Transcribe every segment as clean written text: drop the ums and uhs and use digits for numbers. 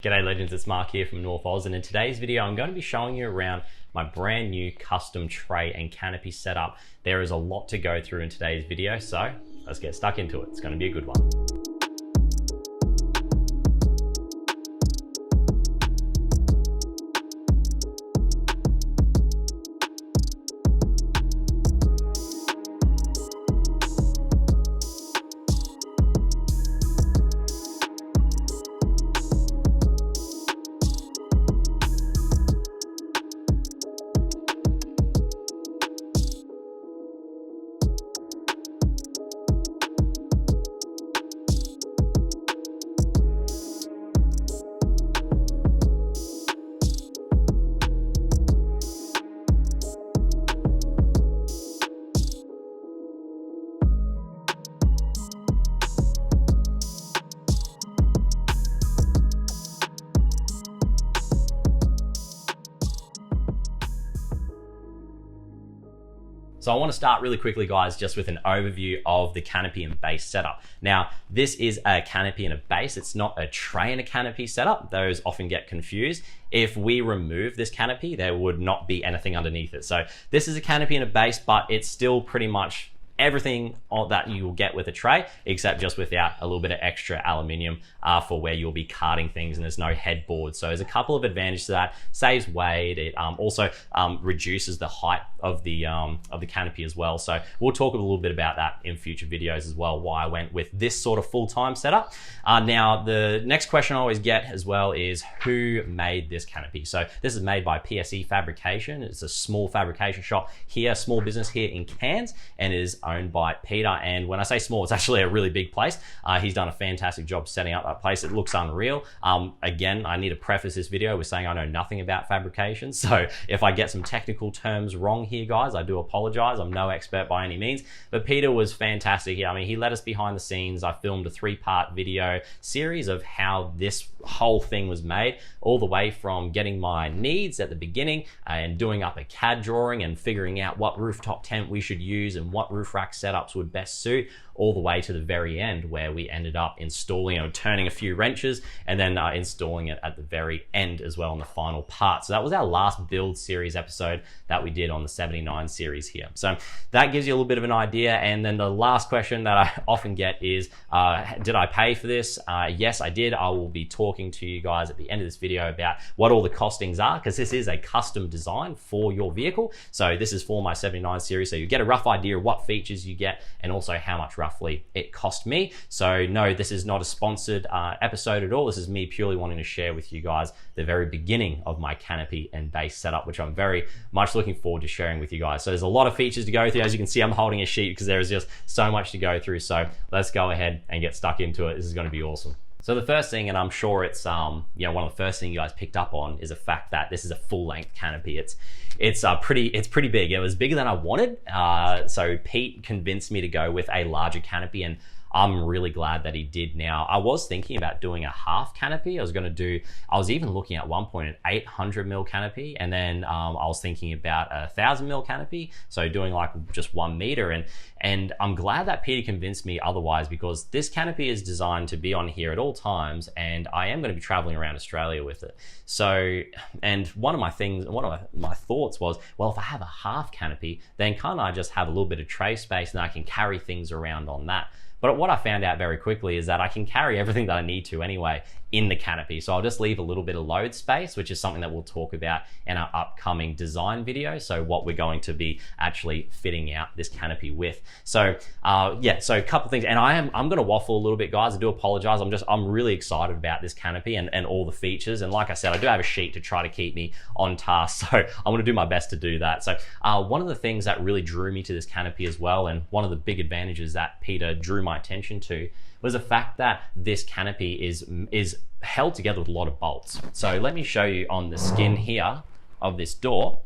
G'day legends, it's Mark here from North Oz, and in today's video I'm going to be showing you around my brand new custom tray and canopy setup. There is a lot to go through in today's video, so let's get stuck into it. It's going to be a good one. So I want to start really quickly, guys, just with an overview of the canopy and base setup. Now, this is a canopy and a base. It's not a tray and a canopy setup. Those often get confused. If we remove this canopy, there would not be anything underneath it. So this is a canopy and a base, but it's still pretty much everything that you will get with a tray, except just without a little bit of extra aluminium for where you'll be carting things, and there's no headboard. So there's a couple of advantages to that. Saves weight. It also reduces the height of the canopy as well. So we'll talk a little bit about that in future videos as well, why I went with this sort of full-time setup. Now, the next question I always get as well is who made this canopy? So this is made by PSE Fabrication. It's a small fabrication shop here, small business here in Cairns, and is owned by Peter. And when I say small, it's actually a really big place. He's done a fantastic job setting up that place. It looks unreal. Again, I need to preface this video with saying I know nothing about fabrication. So if I get some technical terms wrong here, guys, I do apologize. I'm no expert by any means, but Peter was fantastic. I mean, he led us behind the scenes. I filmed a 3-part video series of how this whole thing was made, all the way from getting my needs at the beginning and doing up a CAD drawing and figuring out what rooftop tent we should use and what roof rack setups would best suit, all the way to the very end where we ended up installing or turning a few wrenches and then installing it at the very end as well in the final part. So that was our last build series episode that we did on the 79 series here. So that gives you a little bit of an idea. And then the last question that I often get is, did I pay for this? Yes, I did. I will be talking to you guys at the end of this video about what all the costings are, because this is a custom design for your vehicle. So this is for my 79 series. So you get a rough idea of what features you get and also how much roughly it cost me. So no, this is not a sponsored episode at all. This is me purely wanting to share with you guys the very beginning of my canopy and base setup, which I'm very much looking forward to sharing with you guys. So there's a lot of features to go through. As you can see, I'm holding a sheet because there is just so much to go through. So let's go ahead and get stuck into it. This is going to be awesome. So the first thing, and I'm sure it's one of the first things you guys picked up on, is the fact that this is a full-length canopy. It's pretty big. It was bigger than I wanted. So Pete convinced me to go with a larger canopy, and I'm really glad that he did. Now, I was thinking about doing a half canopy. I was even looking at one point an 800 mil canopy, and then I was thinking about a 1,000 mil canopy, so doing like just 1 meter. And I'm glad that Peter convinced me otherwise, because this canopy is designed to be on here at all times, and I am going to be traveling around Australia with it. So, and one of my thoughts was, well, if I have a half canopy, then can't I just have a little bit of tray space and I can carry things around on that? But what I found out very quickly is that I can carry everything that I need to anyway in the canopy. So I'll just leave a little bit of load space, which is something that we'll talk about in our upcoming design video. So what we're going to be actually fitting out this canopy with. So so a couple things, and I'm going to waffle a little bit, guys. I do apologize. I'm really excited about this canopy and all the features. And like I said, I do have a sheet to try to keep me on task. So I'm going to do my best to do that. So one of the things that really drew me to this canopy as well, and one of the big advantages that Peter drew my attention to, was the fact that this canopy is held together with a lot of bolts. So let me show you on the skin here of this door.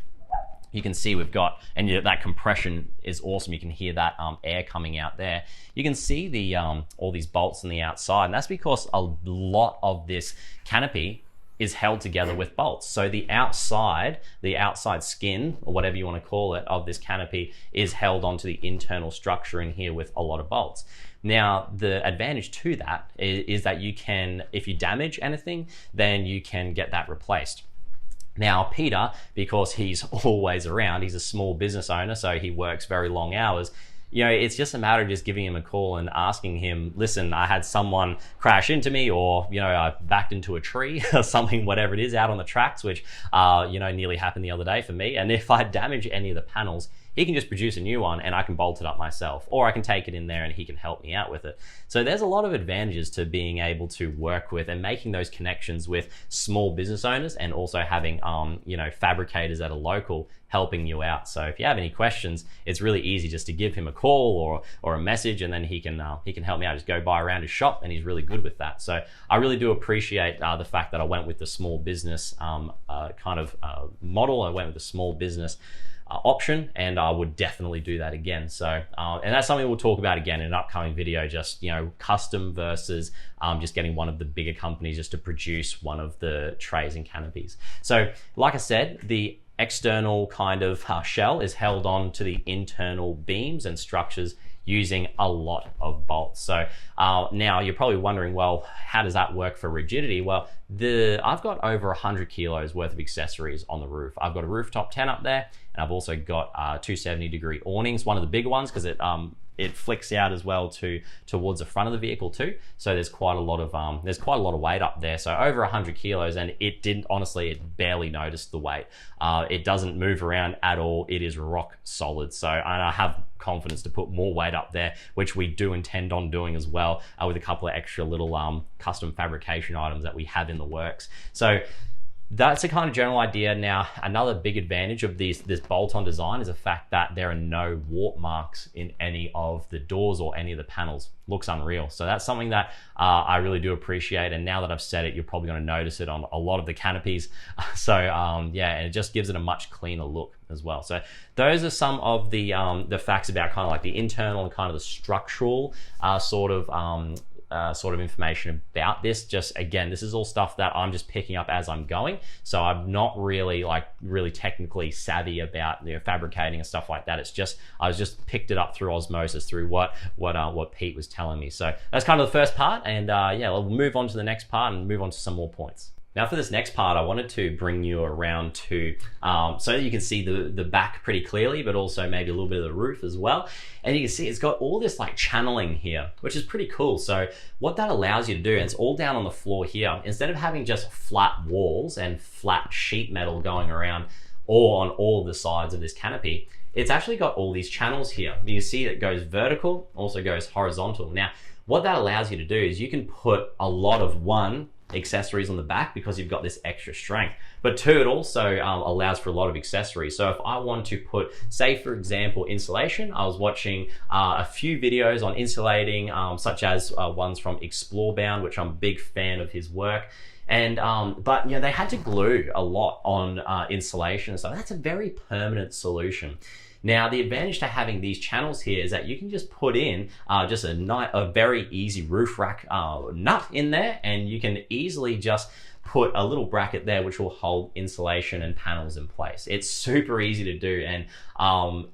You can see we've got, and that compression is awesome. You can hear that air coming out there. You can see the all these bolts on the outside, and that's because a lot of this canopy is held together with bolts. So the outside skin, or whatever you want to call it, of this canopy is held onto the internal structure in here with a lot of bolts. Now, the advantage to that is that you can, if you damage anything, then you can get that replaced. Now, Peter, because he's always around, he's a small business owner, so he works very long hours. You know, it's just a matter of just giving him a call and asking him, listen, I had someone crash into me, or, you know, I backed into a tree or something, whatever it is, out on the tracks, which, you know, nearly happened the other day for me. And if I damage any of the panels, he can just produce a new one and I can bolt it up myself, or I can take it in there and he can help me out with it. So there's a lot of advantages to being able to work with and making those connections with small business owners, and also having, you know, fabricators that are local helping you out. So if you have any questions, it's really easy just to give him a call or a message, and then he can help me out. Just go by around his shop, and he's really good with that. So I really do appreciate the fact that I went with the small business model. I went with the small business option, and I would definitely do that again. So and that's something we'll talk about again in an upcoming video, just, you know, custom versus just getting one of the bigger companies just to produce one of the trays and canopies. So like I said, the external kind of shell is held on to the internal beams and structures using a lot of bolts. So now you're probably wondering, well, how does that work for rigidity? Well, I've got over 100 kilos worth of accessories on the roof. I've got a rooftop tent up there, and I've also got 270-degree awnings, one of the bigger ones, because it flicks out as well towards the front of the vehicle too. So there's quite a lot of weight up there. So over 100 kilos, and it barely noticed the weight. It doesn't move around at all. It is rock solid. So, and I have confidence to put more weight up there, which we do intend on doing as well, with a couple of extra little custom fabrication items that we have in the works. So that's a kind of general idea. Now, another big advantage of this bolt-on design is the fact that there are no warp marks in any of the doors or any of the panels. Looks unreal. So that's something that I really do appreciate. And now that I've said it, you're probably going to notice it on a lot of the canopies. So yeah, and it just gives it a much cleaner look as well. So those are some of the facts about kind of like the internal and kind of the structural sort of information about this. Just again, this is all stuff that I'm just picking up as I'm going. So I'm not really technically savvy about, you know, fabricating and stuff like that. It's just, I was just picked it up through osmosis, through what Pete was telling me. So that's kind of the first part, and yeah, we'll move on to the next part and move on to some more points. Now for this next part, I wanted to bring you around to, so that you can see the back pretty clearly, but also maybe a little bit of the roof as well. And you can see it's got all this like channeling here, which is pretty cool. So what that allows you to do, and it's all down on the floor here, instead of having just flat walls and flat sheet metal going around or on all of the sides of this canopy, it's actually got all these channels here. You can see it goes vertical, also goes horizontal. Now, what that allows you to do is you can put a lot of accessories on the back because you've got this extra strength, but two, it also allows for a lot of accessories. So if I want to put, say for example, insulation, I was watching a few videos on insulating, such as ones from Explorebound, which I'm a big fan of his work. And but you know, they had to glue a lot on insulation, so that's a very permanent solution. Now, the advantage to having these channels here is that you can just put in just a very easy roof rack nut in there, and you can easily just put a little bracket there which will hold insulation and panels in place. It's super easy to do, and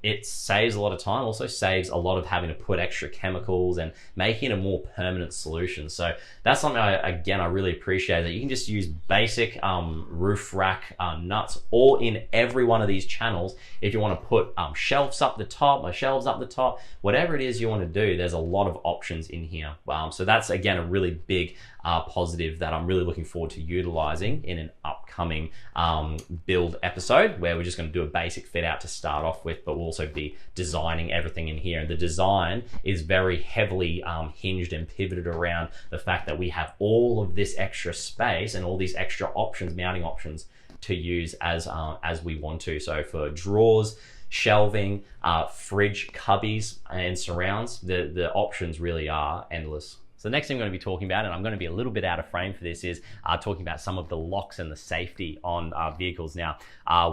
it saves a lot of time, also saves a lot of having to put extra chemicals and making it a more permanent solution. So that's something I really appreciate, that you can just use basic roof rack nuts all in every one of these channels. If you want to put shelves up the top, whatever it is you want to do, there's a lot of options in here. So that's again a really big positive that I'm really looking forward to utilizing in an upcoming build episode, where we're just going to do a basic fit out to start off with, but we'll also be designing everything in here. And the design is very heavily hinged and pivoted around the fact that we have all of this extra space and all these extra options, mounting options, to use as we want to. So for drawers, shelving, fridge cubbies, and surrounds, the options really are endless. So the next thing I'm going to be talking about, and I'm going to be a little bit out of frame for this, is talking about some of the locks and the safety on vehicles. Now,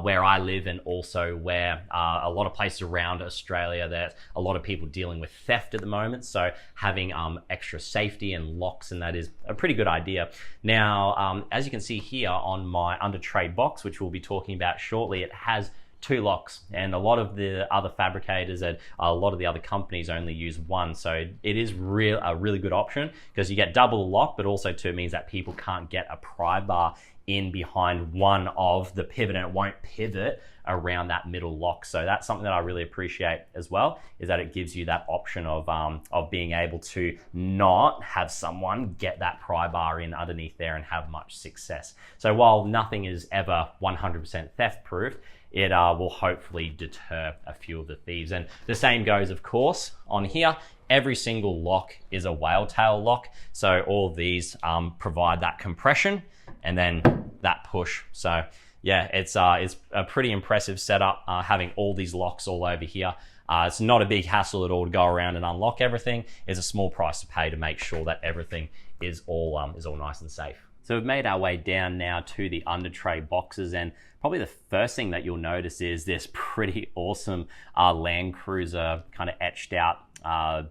where I live, and also where a lot of places around Australia, there's a lot of people dealing with theft at the moment. So having extra safety and locks, and that is a pretty good idea. Now, as you can see here on my Undertray box, which we'll be talking about shortly, it has 2 locks, and a lot of the other fabricators and a lot of the other companies only use 1. So it is a really good option because you get double the lock, but also too means that people can't get a pry bar in behind one of the pivot, and it won't pivot around that middle lock. So that's something that I really appreciate as well, is that it gives you that option of being able to not have someone get that pry bar in underneath there and have much success. So while nothing is ever 100% theft proof, it will hopefully deter a few of the thieves. And the same goes, of course, on here. Every single lock is a whale tail lock. So all of these provide that compression and then that push. So yeah, it's a pretty impressive setup, having all these locks all over here. It's not a big hassle at all to go around and unlock everything. It's a small price to pay to make sure that everything is all nice and safe. So we've made our way down now to the Undertray boxes, and probably the first thing that you'll notice is this pretty awesome Landcruiser kind of etched out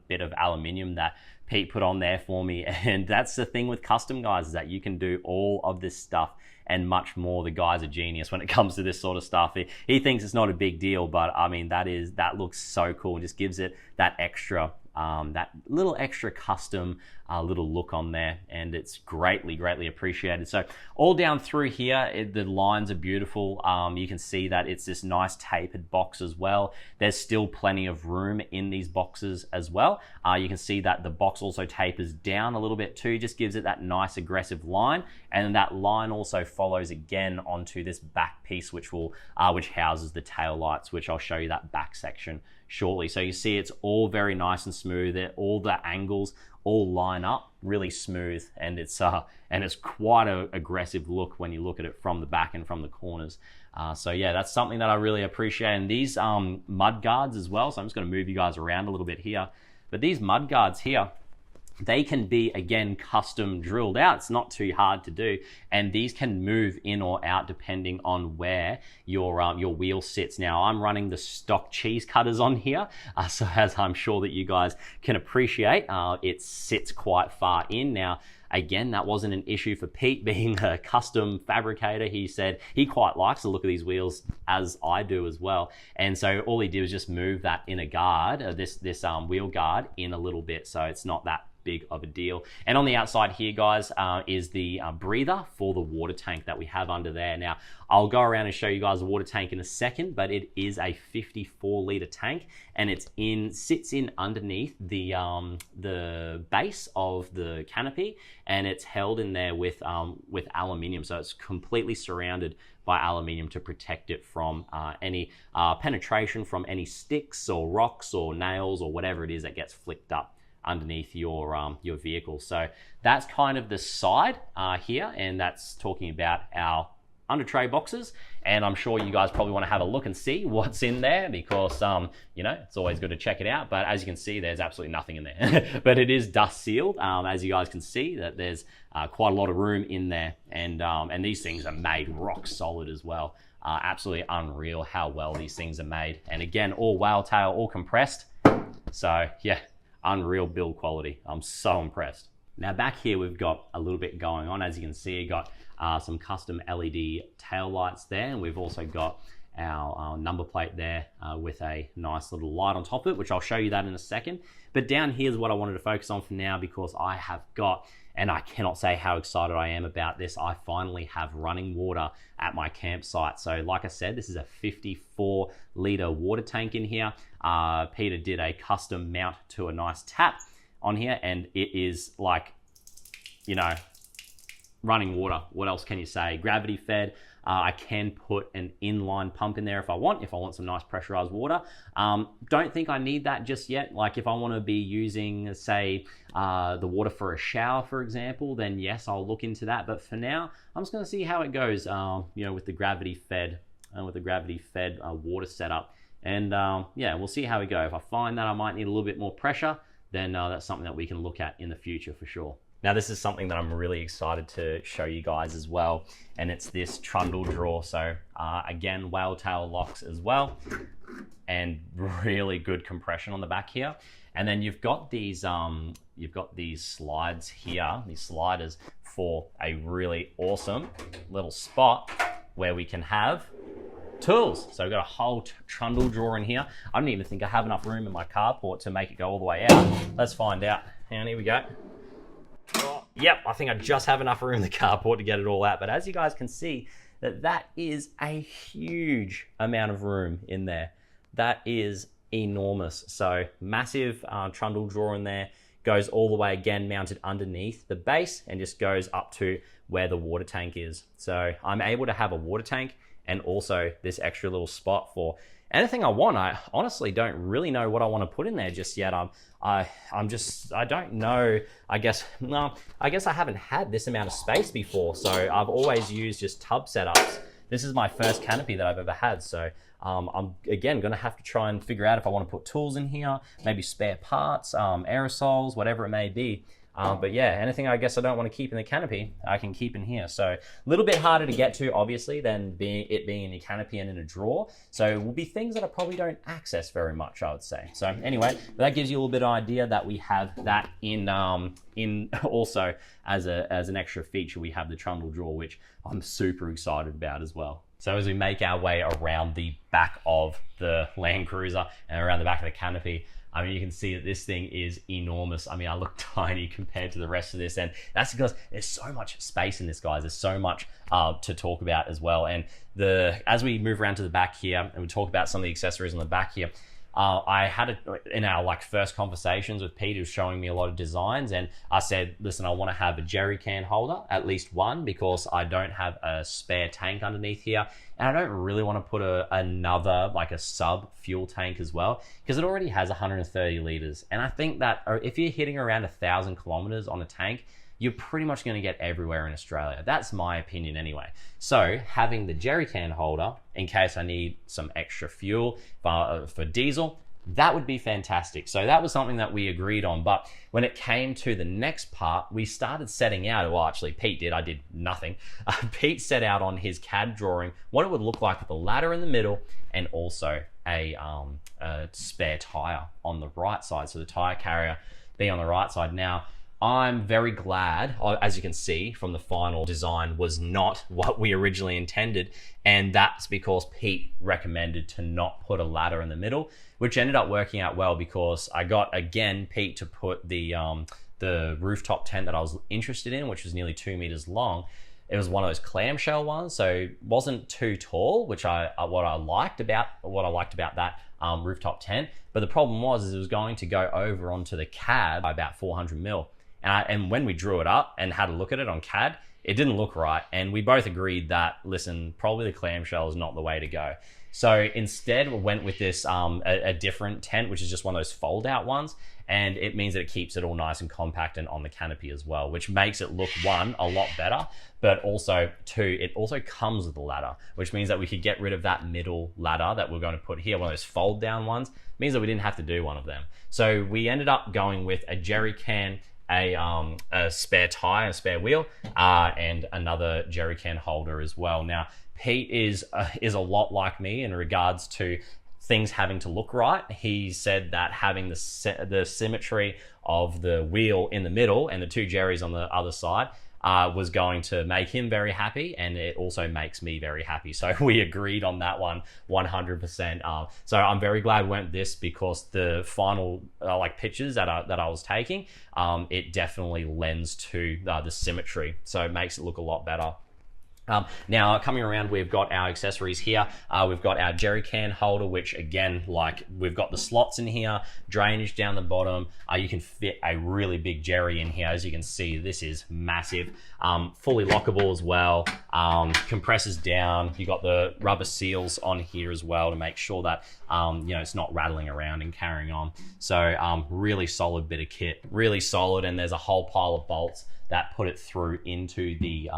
bit of aluminium that Pete put on there for me. And that's the thing with custom, guys, is that you can do all of this stuff and much more. The guy's a genius when it comes to this sort of stuff. He thinks it's not a big deal, but I mean, that looks so cool and just gives it that extra that little extra custom little look on there, and it's greatly appreciated. So all down through here, the lines are beautiful. You can see that it's this nice tapered box as well. There's still plenty of room in these boxes as well. You can see that the box also tapers down a little bit too, just gives it that nice aggressive line, and then that line also follows again onto this back piece, which houses the tail lights, which I'll show you that back section shortly. So you see it's all very nice and smooth. All the angles all line up really smooth, and it's quite an aggressive look when you look at it from the back and from the corners. So yeah, that's something that I really appreciate. And these mud guards as well, so I'm just going to move you guys around a little bit here, but these mud guards here, they can be, again, custom drilled out. It's not too hard to do. And these can move in or out depending on where your wheel sits. Now, I'm running the stock cheese cutters on here. So as I'm sure that you guys can appreciate, it sits quite far in. Now, again, that wasn't an issue for Pete, being a custom fabricator. He said he quite likes the look of these wheels, as I do as well. And so all he did was just move that inner guard, this wheel guard, in a little bit. So it's not that big of a deal. And on the outside here, guys, is the breather for the water tank that we have under there. Now, I'll go around and show you guys the water tank in a second, but it is a 54-liter tank, and sits in underneath the base of the canopy, and it's held in there with aluminium. So it's completely surrounded by aluminium to protect it from any penetration from any sticks or rocks or nails or whatever it is that gets flicked up underneath your vehicle. So that's kind of the side here, and that's talking about our Undertray boxes. And I'm sure you guys probably want to have a look and see what's in there, because it's always good to check it out. But as you can see, there's absolutely nothing in there. But it is dust sealed, as you guys can see that there's quite a lot of room in there, and these things are made rock solid as well. Absolutely unreal how well these things are made. And again, all whale tail, all compressed. So yeah, unreal build quality. I'm so impressed. Now back here, we've got a little bit going on. As you can see, you got some custom LED tail lights there, and we've also got our number plate there with a nice little light on top of it, which I'll show you that in a second. But down here is what I wanted to focus on for now, because I have got, and I cannot say how excited I am about this, I finally have running water at my campsite. So like I said, this is a 54-liter water tank in here. Peter did a custom mount to a nice tap on here, and it is like, running water. What else can you say? Gravity fed. I can put an inline pump in there if I want some nice pressurized water. Don't think I need that just yet. Like if I want to be using, say, the water for a shower, for example, then yes, I'll look into that. But for now, I'm just going to see how it goes, with the gravity fed water setup. And yeah, we'll see how we go. If I find that I might need a little bit more pressure, then that's something that we can look at in the future for sure. Now this is something that I'm really excited to show you guys as well, and it's this Trundle Drawer. So again, whale tail locks as well, and really good compression on the back here. And then you've got these slides here, these sliders, for a really awesome little spot where we can have tools. So we've got a whole trundle drawer in here. I don't even think I have enough room in my carport to make it go all the way out. Let's find out. And here we go. Oh, yep, I think I just have enough room in the carport to get it all out. But as you guys can see, that is a huge amount of room in there. That is enormous. So massive trundle drawer in there, goes all the way, again, mounted underneath the base and just goes up to where the water tank is. So I'm able to have a water tank and also this extra little spot for anything I want. I honestly don't really know what I want to put in there just yet. I don't know. I guess I haven't had this amount of space before. So I've always used just tub setups. This is my first canopy that I've ever had. So I'm again gonna have to try and figure out if I want to put tools in here, maybe spare parts, aerosols, whatever it may be. But yeah, anything I guess I don't want to keep in the canopy, I can keep in here. So a little bit harder to get to, obviously, than being in your canopy and in a drawer. So it will be things that I probably don't access very much, I would say. So anyway, that gives you a little bit of idea that we have that in also as an extra feature. We have the trundle drawer, which I'm super excited about as well. So as we make our way around the back of the Landcruiser and around the back of the canopy, I mean, you can see that this thing is enormous. I mean, I look tiny compared to the rest of this, and that's because there's so much space in this, guys. There's so much to talk about as well. And as we move around to the back here, and we talk about some of the accessories on the back here, I had in our first conversations with Pete, he was showing me a lot of designs, and I said, listen, I want to have a jerry can holder, at least one, because I don't have a spare tank underneath here, and I don't really want to put another a sub fuel tank as well, because it already has 130 liters, and I think that if you're hitting around 1,000 kilometers on a tank, you're pretty much going to get everywhere in Australia. That's my opinion anyway. So having the jerry can holder in case I need some extra fuel for diesel, that would be fantastic. So that was something that we agreed on. But when it came to the next part, we started setting out, well, actually Pete did, I did nothing. Pete set out on his CAD drawing what it would look like with a ladder in the middle and also a spare tire on the right side. So the tire carrier being on the right side. Now, I'm very glad, as you can see from the final design, was not what we originally intended. And that's because Pete recommended to not put a ladder in the middle, which ended up working out well because I got, again, Pete to put the rooftop tent that I was interested in, which was nearly 2 meters long. It was one of those clamshell ones, so it wasn't too tall, which what I liked about that rooftop tent. But the problem was it was going to go over onto the cab by about 400 mil. And when we drew it up and had a look at it on CAD, it didn't look right. And we both agreed that, listen, probably the clamshell is not the way to go. So instead, we went with this a different tent, which is just one of those fold-out ones. And it means that it keeps it all nice and compact and on the canopy as well, which makes it look, one, a lot better, but also, two, it also comes with a ladder, which means that we could get rid of that middle ladder that we're going to put here, one of those fold-down ones. It means that we didn't have to do one of them. So we ended up going with a jerry can, a spare tire, a spare wheel, and another jerry can holder as well. Now, Pete is a lot like me in regards to things having to look right. He said that having the symmetry of the wheel in the middle and the two jerrys on the other side was going to make him very happy, and it also makes me very happy. So we agreed on that one 100%. So I'm very glad we went this because the final pictures that I was taking, it definitely lends to the symmetry, so it makes it look a lot better. Now coming around, we've got our accessories here. We've got our jerry can holder, which again, we've got the slots in here, drainage down the bottom. You can fit a really big jerry in here. As you can see, this is massive, fully lockable as well. Compresses down. You got the rubber seals on here as well to make sure that it's not rattling around and carrying on. So really solid bit of kit, really solid, and there's a whole pile of bolts that put it through into the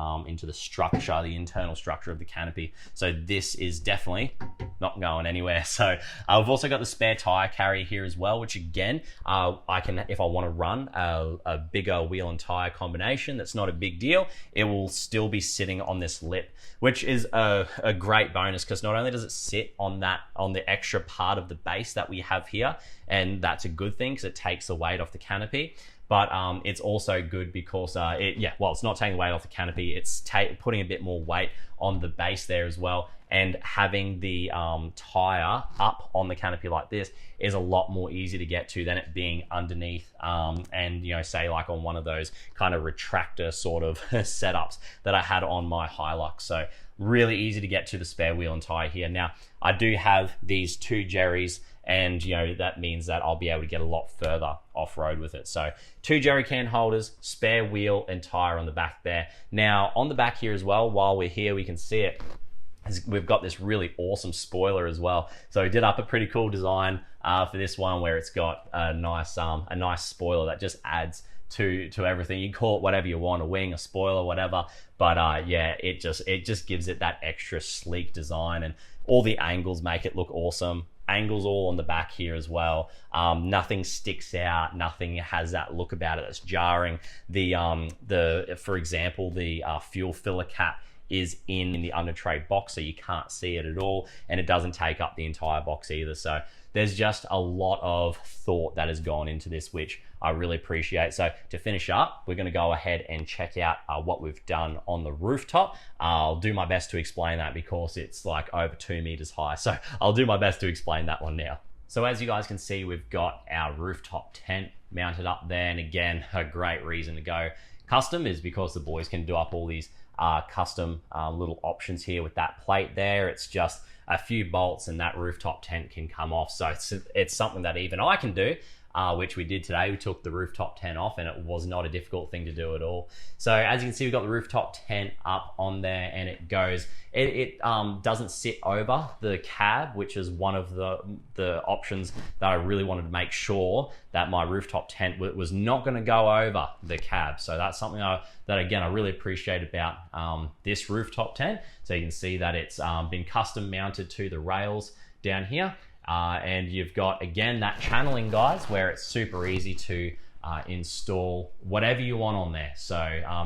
structure, the internal structure of the canopy. So this is definitely not going anywhere. So I've also got the spare tire carrier here as well, which again, I can, if I want to run a bigger wheel and tire combination, that's not a big deal. It will still be sitting on this lip, which is a great bonus because not only does it sit on the extra part of the base that we have here, and that's a good thing because it takes the weight off the canopy, but it's also good because it's not taking weight off the canopy, it's putting a bit more weight on the base there as well. And having the tire up on the canopy like this is a lot more easy to get to than it being underneath and say like on one of those kind of retractor sort of setups that I had on my Hilux. So really easy to get to the spare wheel and tire here. Now I do have these 2 jerrys, and that means that I'll be able to get a lot further off-road with it. So 2 jerry can holders, spare wheel and tire on the back there. Now on the back here as well, while we're here, we can see it. We've got this really awesome spoiler as well. So we did up a pretty cool design for this one, where it's got a nice spoiler that just adds to everything. You can call it whatever you want, a wing, a spoiler, whatever. But it just gives it that extra sleek design, and all the angles make it look awesome. Angles all on the back here as well. Nothing sticks out. Nothing has that look about it that's jarring. For example, the fuel filler cap is in the Undertray box, so you can't see it at all, and it doesn't take up the entire box either. So there's just a lot of thought that has gone into this, which I really appreciate. So to finish up, we're going to go ahead and check out what we've done on the rooftop. I'll do my best to explain that because it's like over 2 meters high, so I'll do my best to explain that one now. So as you guys can see, we've got our rooftop tent mounted up there, and again, a great reason to go custom is because the boys can do up all these custom little options here with that plate there. It's just a few bolts and that rooftop tent can come off. So it's something that even I can do, which we did today. We took the rooftop tent off, and it was not a difficult thing to do at all. So as you can see, we've got the rooftop tent up on there, and it goes, it doesn't sit over the cab, which is one of the options that I really wanted to make sure that my rooftop tent was not going to go over the cab. So that's something that again, I really appreciate about this rooftop tent. So you can see that it's been custom mounted to the rails down here. And you've got, again, that channeling, guys, where it's super easy to install whatever you want on there. So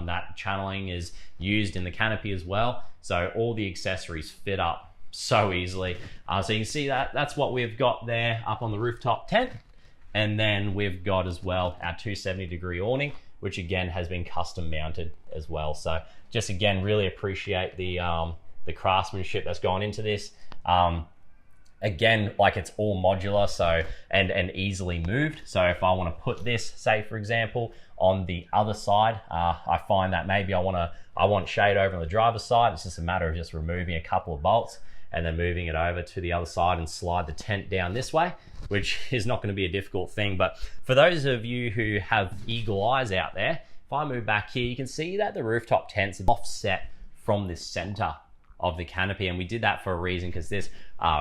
that channeling is used in the canopy as well. So all the accessories fit up so easily. So you can see that's what we've got there up on the rooftop tent. And then we've got as well our 270-degree awning, which again has been custom mounted as well. So just again, really appreciate the craftsmanship that's gone into this. Again, like it's all modular, so and easily moved. So if I want to put this, say for example, on the other side, I find that maybe I want shade over on the driver's side. It's just a matter of just removing a couple of bolts and then moving it over to the other side and slide the tent down this way, which is not going to be a difficult thing. But for those of you who have eagle eyes out there, if I move back here, you can see that the rooftop tent's offset from the center of the canopy, and we did that for a reason, because this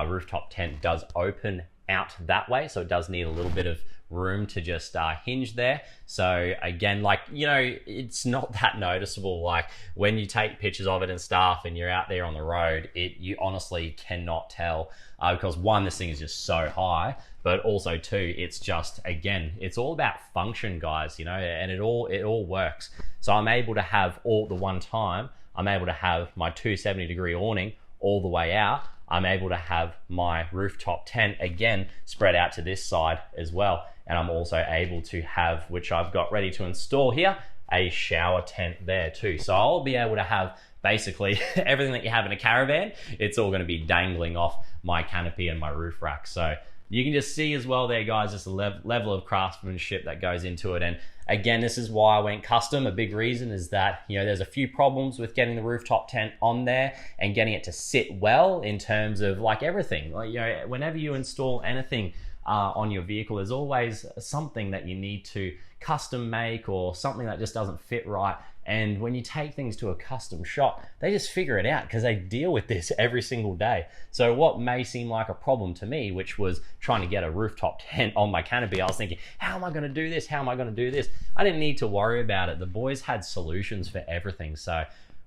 rooftop tent does open out that way, so it does need a little bit of room to just hinge there. So again, like, it's not that noticeable. Like when you take pictures of it and stuff and you're out there on the road, you honestly cannot tell, because one, this thing is just so high, but also two, it's just, again, it's all about function, guys, and it all works. So I'm able to have all at the one time, I'm able to have my 270-degree awning all the way out. I'm able to have my rooftop tent again spread out to this side as well. And I'm also able to have, which I've got ready to install here, a shower tent there too. So I'll be able to have basically everything that you have in a caravan. It's all going to be dangling off my canopy and my roof rack. So you can just see as well there, guys, just the level of craftsmanship that goes into it. And again, this is why I went custom. A big reason is that, there's a few problems with getting the rooftop tent on there and getting it to sit well in terms of like everything. Like, whenever you install anything on your vehicle, there's always something that you need to custom make or something that just doesn't fit right. And when you take things to a custom shop, they just figure it out because they deal with this every single day. So what may seem like a problem to me, which was trying to get a rooftop tent on my canopy, I was thinking, how am I going to do this? How am I going to do this? I didn't need to worry about it. The boys had solutions for everything. So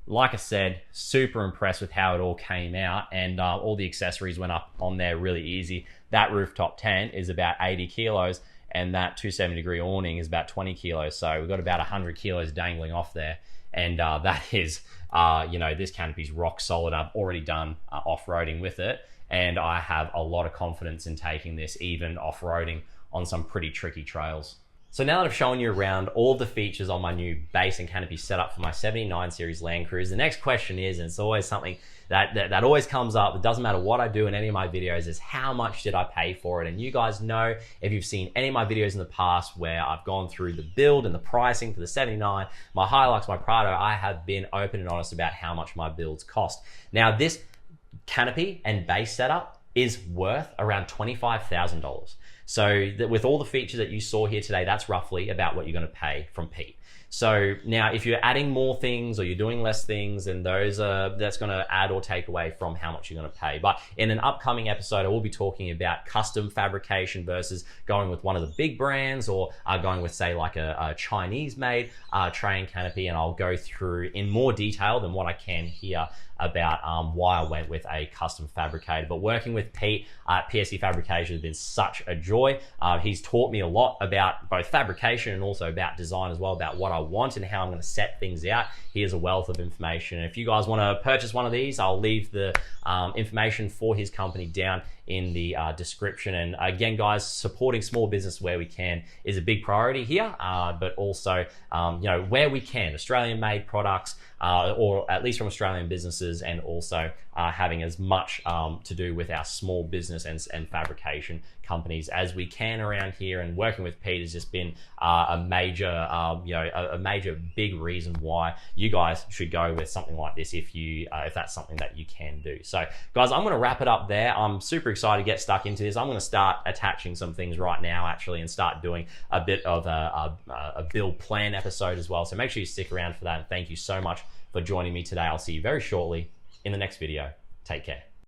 like I said, super impressed with how it all came out, and all the accessories went up on there really easy. That rooftop tent is about 80 kilos. And that 270-degree awning is about 20 kilos. So we've got about 100 kilos dangling off there. And that is, this canopy's rock solid. I've already done off-roading with it. And I have a lot of confidence in taking this even off-roading on some pretty tricky trails. So now that I've shown you around all the features on my new base and canopy setup for my 79 series Landcruiser, the next question is, and it's always something that always comes up, it doesn't matter what I do in any of my videos, is how much did I pay for it? And you guys know, if you've seen any of my videos in the past where I've gone through the build and the pricing for the 79, my Hilux, my Prado, I have been open and honest about how much my builds cost. Now this canopy and base setup is worth around $25,000. So with all the features that you saw here today, that's roughly about what you're going to pay from Pete. So now if you're adding more things or you're doing less things, then that's going to add or take away from how much you're going to pay. But in an upcoming episode, I will be talking about custom fabrication versus going with one of the big brands, or going with, say, like a Chinese made tray and canopy, and I'll go through in more detail than what I can here about why I went with a custom fabricator. But working with Pete at PSC Fabrication has been such a joy. He's taught me a lot about both fabrication and also about design as well, about what I want and how I'm going to set things out. He has a wealth of information. And if you guys want to purchase one of these, I'll leave the information for his company down in the description. And again, guys, supporting small business where we can is a big priority here, but also where we can, Australian made products, or at least from Australian businesses, and also having as much to do with our small business and fabrication companies as we can around here. And working with Pete has just been a major big reason why you guys should go with something like this if that's something that you can do. So guys, I'm going to wrap it up there. I'm super excited to get stuck into this. I'm going to start attaching some things right now actually, and start doing a bit of a build plan episode as well. So make sure you stick around for that, and thank you so much for joining me today. I'll see you very shortly in the next video. Take care.